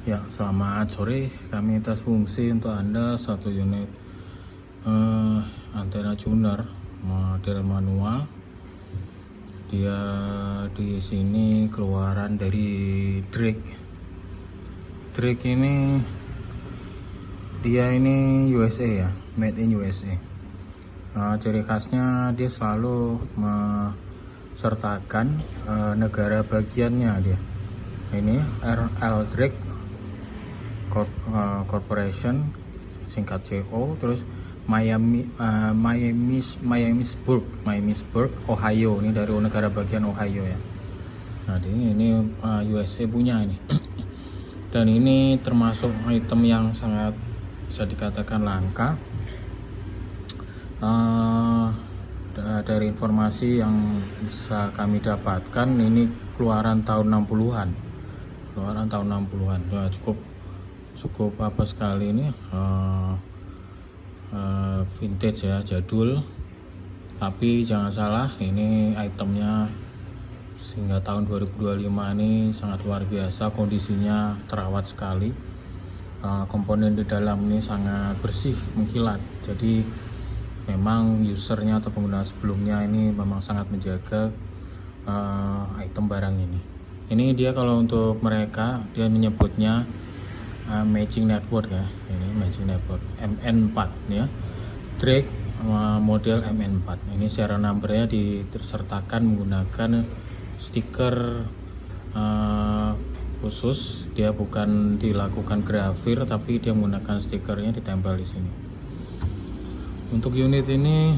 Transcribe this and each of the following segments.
Ya, selamat sore. Kami tes fungsi untuk Anda satu unit antena tuner model manual. Dia di sini keluaran dari Drake. Drake ini USA ya, made in USA. Ciri khasnya dia selalu sertakan negara bagiannya dia. Ini RL Drake Corporation, singkat CO, terus Miamisburg, Ohio. Ini dari negara bagian Ohio ya. Nah, ini USA punya ini. Dan ini termasuk item yang sangat bisa dikatakan langka. Dari informasi yang bisa kami dapatkan, ini keluaran tahun 60-an. Ya, cukup apa sekali ini, vintage ya, jadul. Tapi jangan salah, ini itemnya sehingga tahun 2025 ini sangat luar biasa, kondisinya terawat sekali. Komponen di dalam ini sangat bersih, mengkilat. Jadi memang usernya atau pengguna sebelumnya ini memang sangat menjaga item barang ini. Ini dia kalau untuk mereka, dia menyebutnya matching network ya. Ini matching network MN4 ya. Drake model MN4. Ini serial numbernya disertakan menggunakan stiker khusus. Dia bukan dilakukan grafir, tapi dia menggunakan stikernya ditempel di sini. Untuk unit ini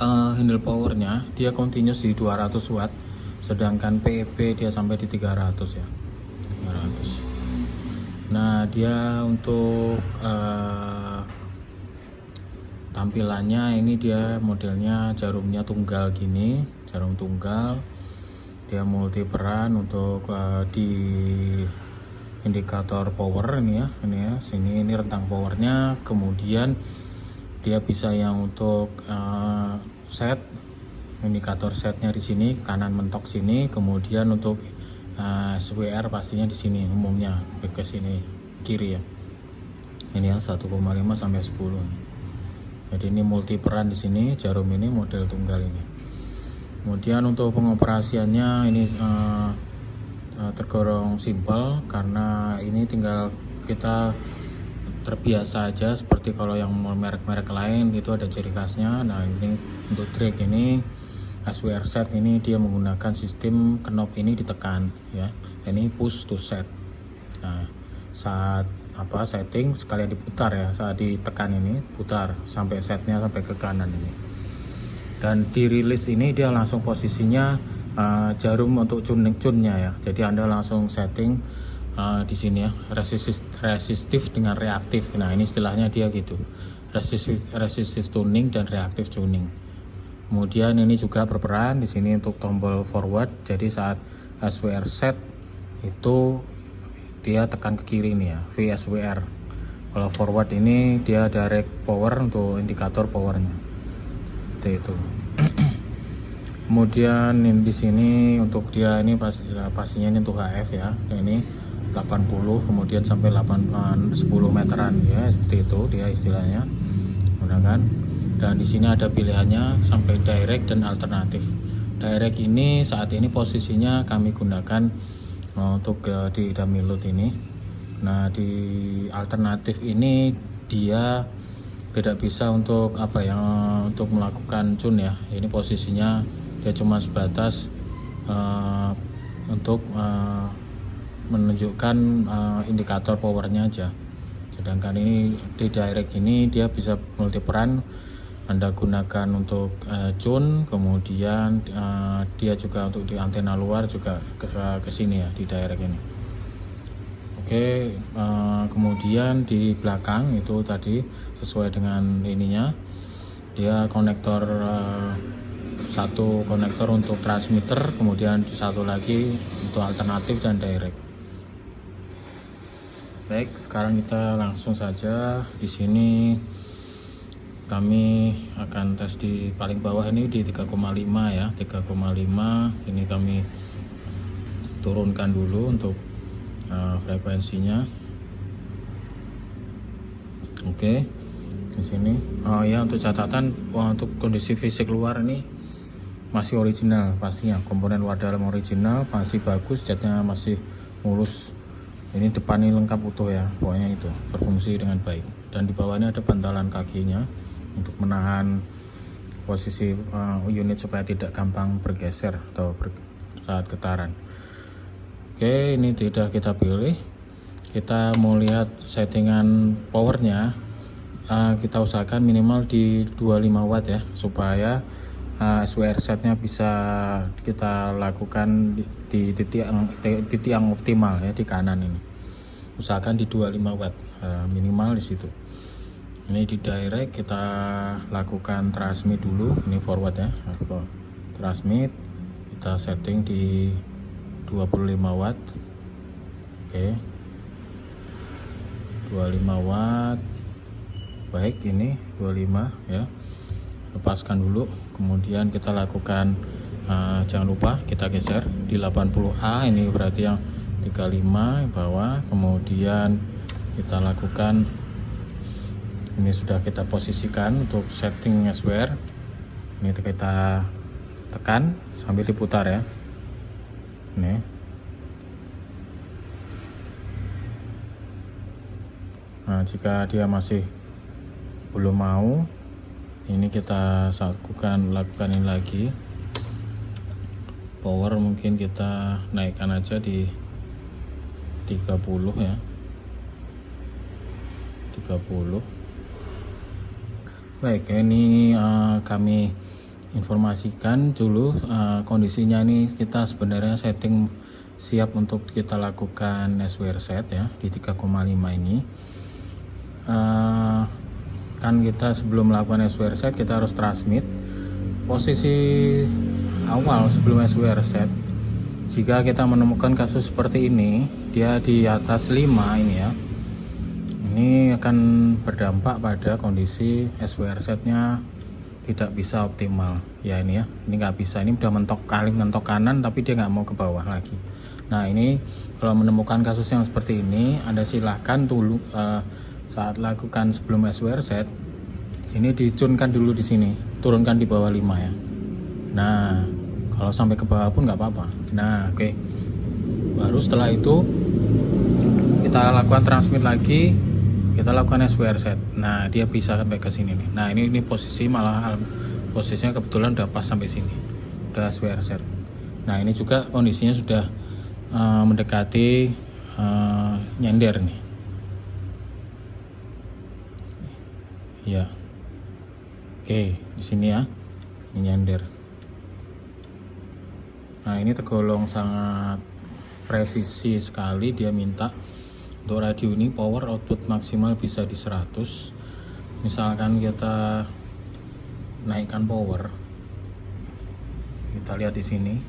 handle powernya dia continuous di 200 watt, sedangkan PEP dia sampai di 300 ya. 300. Nah, dia untuk tampilannya ini dia modelnya jarumnya tunggal gini, jarum tunggal. Dia multi peran untuk di indikator power ini ya, sini ini rentang powernya. Kemudian dia bisa yang untuk set, indikator setnya di sini kanan mentok sini. Kemudian untuk SWR pastinya di sini umumnya ke sini kiri ya. Ini ya 1,5 sampai 10. Jadi ini multi peran di sini, jarum ini model tunggal ini. Kemudian untuk pengoperasiannya ini tergolong simpel, karena ini tinggal kita terbiasa aja, seperti kalau yang merek-merek lain itu ada ciri khasnya. Nah, ini untuk Drake ini SWR set ini dia menggunakan sistem knob ini ditekan ya. Ini push to set. Nah, saat setting sekalian diputar ya, saat ditekan ini putar sampai setnya sampai ke kanan ini. Dan di release ini dia langsung posisinya jarum untuk cunnya ya. Jadi Anda langsung setting di sini ya, resistif dengan reaktif. Nah, ini istilahnya dia gitu. Resistive tuning dan reactive tuning. Kemudian ini juga berperan di sini untuk tombol forward. Jadi saat SWR set itu dia tekan ke kiri nih ya, VSWR. Kalau forward ini dia direct power untuk indikator powernya. Itu. Kemudian ini di sini untuk dia ini pastinya ini untuk HF ya. Ini 80 kemudian sampai 10 meteran ya, seperti itu dia istilahnya. Gunakan. Dan di sini ada pilihannya sampai direct dan alternatif. Direct ini saat ini posisinya kami gunakan untuk di dummy load ini. Nah, di alternatif ini dia tidak bisa untuk untuk melakukan tune ya. Ini posisinya dia cuma sebatas untuk menunjukkan indikator powernya aja. Sedangkan ini di direct ini dia bisa multi peran. Anda gunakan untuk tune, kemudian dia juga untuk di antena luar juga ke sini ya, di direct ini. Oke, kemudian di belakang itu tadi sesuai dengan ininya, dia konektor satu konektor untuk transmitter, kemudian satu lagi untuk alternatif dan direct. Baik, sekarang kita langsung saja. Di sini kami akan tes di paling bawah ini di 3,5 ya, 3,5. Ini kami turunkan dulu untuk frekuensinya. Oke, di sini. Oh ya, untuk catatan, untuk kondisi fisik luar ini masih original pastinya, komponen luar dalam original, masih bagus, catnya masih mulus. Ini depan ini lengkap utuh ya, pokoknya itu berfungsi dengan baik. Dan di bawahnya ada bantalan kakinya untuk menahan posisi unit supaya tidak gampang bergeser atau saat getaran. Oke, ini tidak kita pilih. Kita mau lihat settingan powernya, kita usahakan minimal di 25 watt ya, supaya SWR setnya bisa kita lakukan di titik yang optimal ya, di kanan ini. Usahakan di 25 watt minimal di situ. Ini di direct kita lakukan transmit dulu, ini forward ya. Transmit kita setting di 25 watt. Oke. 25 watt. Baik, ini 25 ya. Lepaskan dulu, kemudian kita lakukan jangan lupa kita geser di 80A, ini berarti yang 35 bawah. Kemudian kita lakukan, ini sudah kita posisikan untuk setting SWR. Ini kita tekan sambil diputar ya. Ini nah, jika dia masih belum mau, ini kita lakukan ini lagi. Power mungkin kita naikkan aja di 30 ya, 30. Baik, ini kami informasikan dulu kondisinya. Ini kita sebenarnya setting siap untuk kita lakukan SWR set ya di 3,5 ini. Kan kita sebelum melakukan SWR set kita harus transmit. Posisi awal sebelum SWR set, jika kita menemukan kasus seperti ini, dia di atas 5 ini ya, ini akan berdampak pada kondisi SWR setnya tidak bisa optimal ya. Ini ya, ini nggak bisa, ini udah mentok kanan tapi dia nggak mau ke bawah lagi. Nah, ini kalau menemukan kasus yang seperti ini, Anda silahkan dulu saat lakukan sebelum SWR set, ini dicunkan dulu di sini, turunkan di bawah 5 ya. Nah, kalau sampai ke bawah pun nggak apa-apa. Nah, oke. Baru setelah itu kita lakukan transmit lagi, kita lakukan SWR set. Nah, dia bisa sampai ke sini nih. Nah, ini posisi posisinya kebetulan udah pas sampai sini, udah SWR set. Nah, ini juga kondisinya sudah mendekati nyender nih ya. Oke, di sini ya, ini nyender. Nah, ini tergolong sangat presisi sekali. Dia minta untuk radio ini power output maksimal bisa di 100. Misalkan kita naikkan power, kita lihat di sini.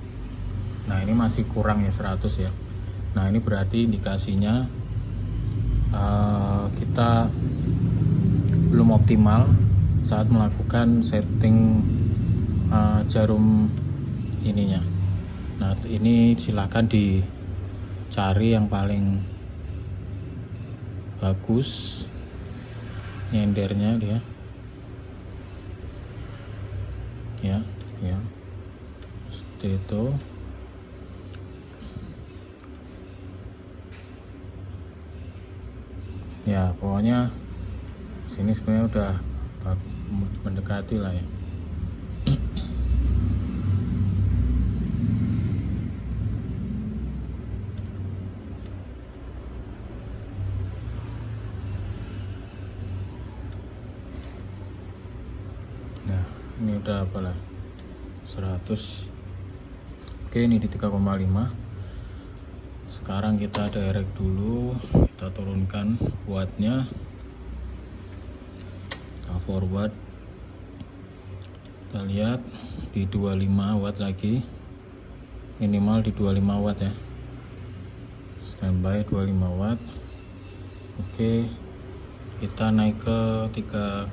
Nah, ini masih kurang ya, 100 ya. Nah, ini berarti indikasinya kita belum optimal saat melakukan setting jarum ininya. Nah, ini silakan dicari yang paling bagus nyendernya dia ya seperti itu. Ya, pokoknya sini sebenarnya udah mendekati lah ya. Nah, ini udah apalah 100. Oke, ini di 3,5. Sekarang kita direct dulu, kita turunkan wattnya, kita forward, kita lihat di 25 watt lagi, minimal di 25 watt ya, standby 25 watt. Oke, kita naik ke 38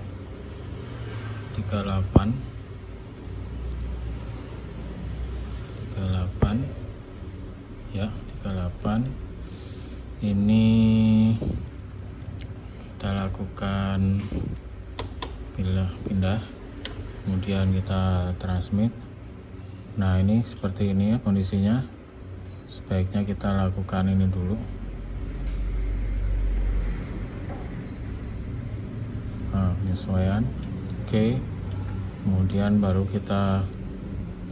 ya, 38. Ini kita lakukan pindah, kemudian kita transmit. Nah, ini seperti ini ya kondisinya. Sebaiknya kita lakukan ini dulu. Penyesuaian. Oke. Kemudian baru kita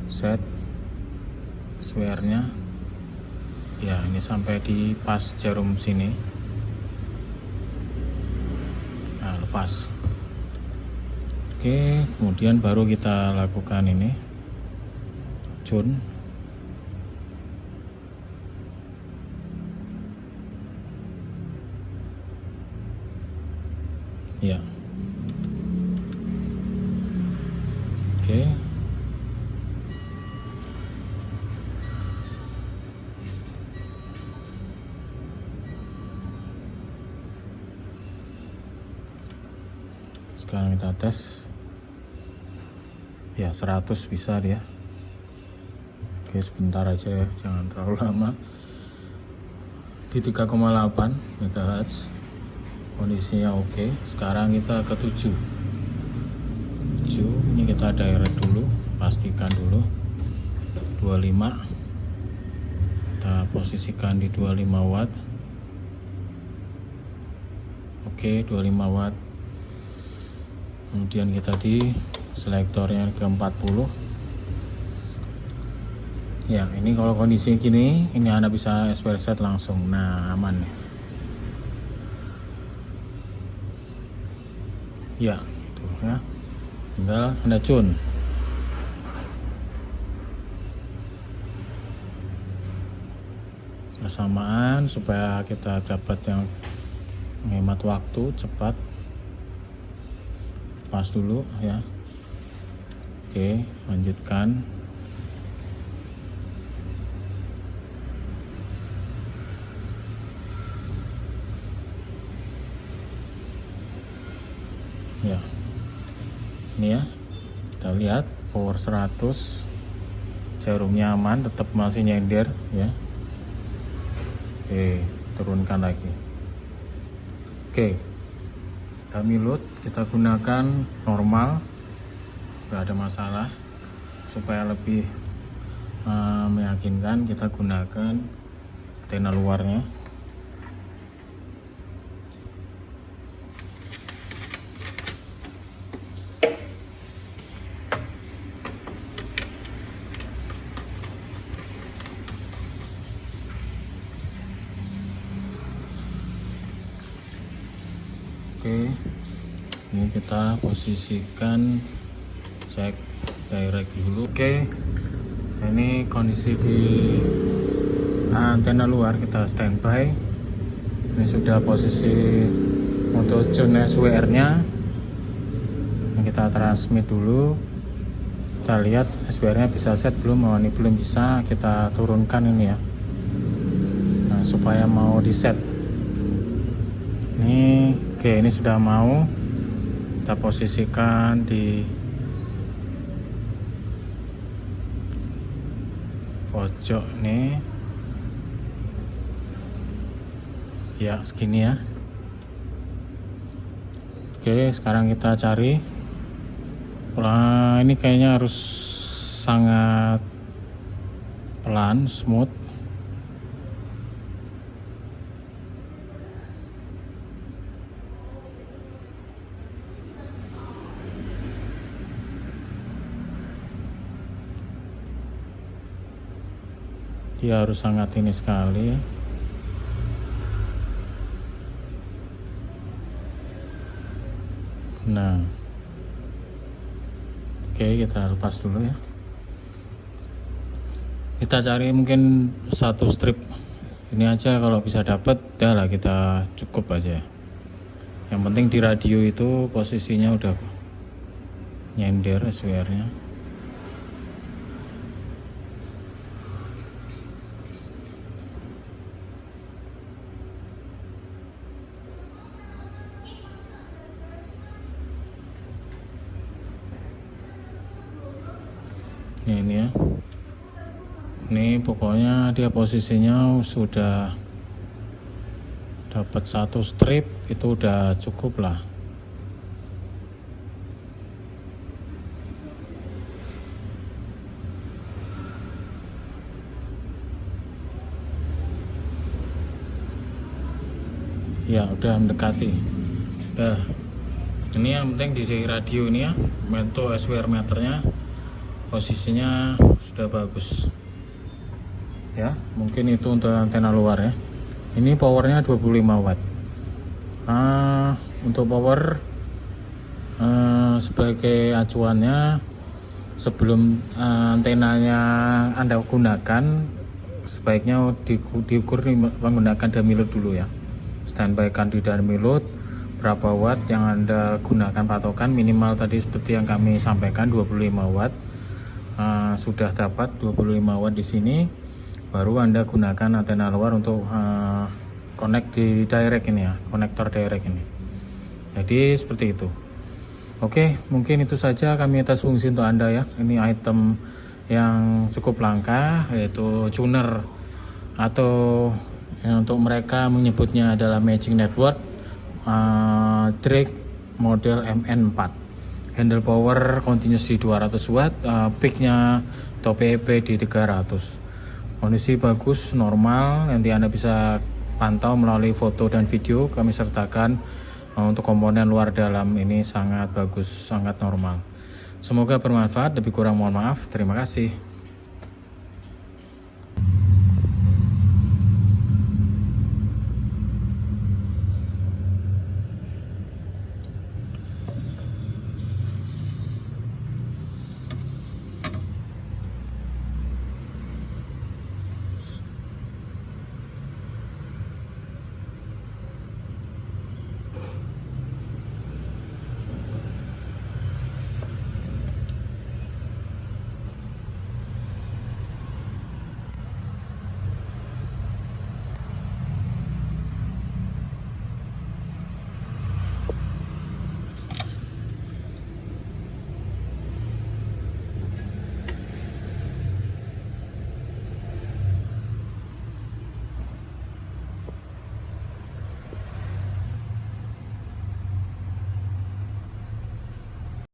set swearnya. Ya, ini sampai di pas jarum sini. Nah, lepas. Oke, kemudian baru kita lakukan ini tune. Ya. Oke. Sekarang kita tes. Ya, 100 bisa dia. Oke, sebentar aja ya, jangan terlalu lama. Di 3,8 MHz. Kondisinya oke. Sekarang kita ke 7. Ini kita direct dulu, pastikan dulu 25. Kita posisikan di 25 watt. Oke, 25 watt. Kemudian kita di selektornya ke 40. Ya, ini kalau kondisi gini, ini Anda bisa SPR set langsung. Nah, aman nih. Ya, tuh ya. Tinggal Anda tune. Kesamaan supaya kita dapat yang menghemat waktu, cepat. Pas dulu ya. Oke, lanjutkan. Ya. Ini ya. Kita lihat power 100. Jarumnya aman, tetap masih nyender ya. Oke, turunkan lagi. Oke. Dummy load kita gunakan normal, nggak ada masalah. Supaya lebih meyakinkan, kita gunakan antena luarnya. Oke, ini kita posisikan, cek direct dulu. Oke, ini kondisi di antena luar, kita standby. Ini sudah posisi untuk tune SWR nya. Kita transmit dulu, kita lihat SWR nya bisa set belum. Oh, ini belum bisa, kita turunkan ini ya. Nah, supaya mau di set ini. Oke, ini sudah mau, kita posisikan di pojok nih ya, segini ya. Oke, sekarang kita cari. Ini kayaknya harus sangat pelan, smooth. Dia harus sangat ini sekali. Nah, oke, kita lepas dulu ya. Kita cari mungkin satu strip ini aja, kalau bisa dapat dah lah, kita cukup aja. Yang penting di radio itu posisinya udah nyender SWR nya. Ini ya, ini pokoknya dia posisinya sudah dapat 1 strip itu udah cukup lah. Ya udah mendekati. Ini yang penting di radio ini ya, untuk SWR meternya posisinya sudah bagus ya. Mungkin itu untuk antena luar ya. Ini powernya 25 watt. Untuk power sebagai acuannya, sebelum antenanya Anda gunakan, sebaiknya diukur menggunakan dummy load dulu ya. Standbykan di dummy load berapa watt yang Anda gunakan patokan, minimal tadi seperti yang kami sampaikan 25 watt. Sudah dapat 25 watt di sini, baru Anda gunakan antena luar untuk connect di direct ini ya, konektor direct ini. Jadi seperti itu. Oke, mungkin itu saja kami atas fungsi untuk Anda ya. Ini item yang cukup langka, yaitu tuner, atau untuk mereka menyebutnya adalah matching network Drake model MN4. Handle power continuous di 200 watt, peaknya atau PEP di 300. Kondisi bagus, normal, nanti Anda bisa pantau melalui foto dan video kami sertakan. Untuk komponen luar dalam ini sangat bagus, sangat normal. Semoga bermanfaat, lebih kurang mohon maaf. Terima kasih.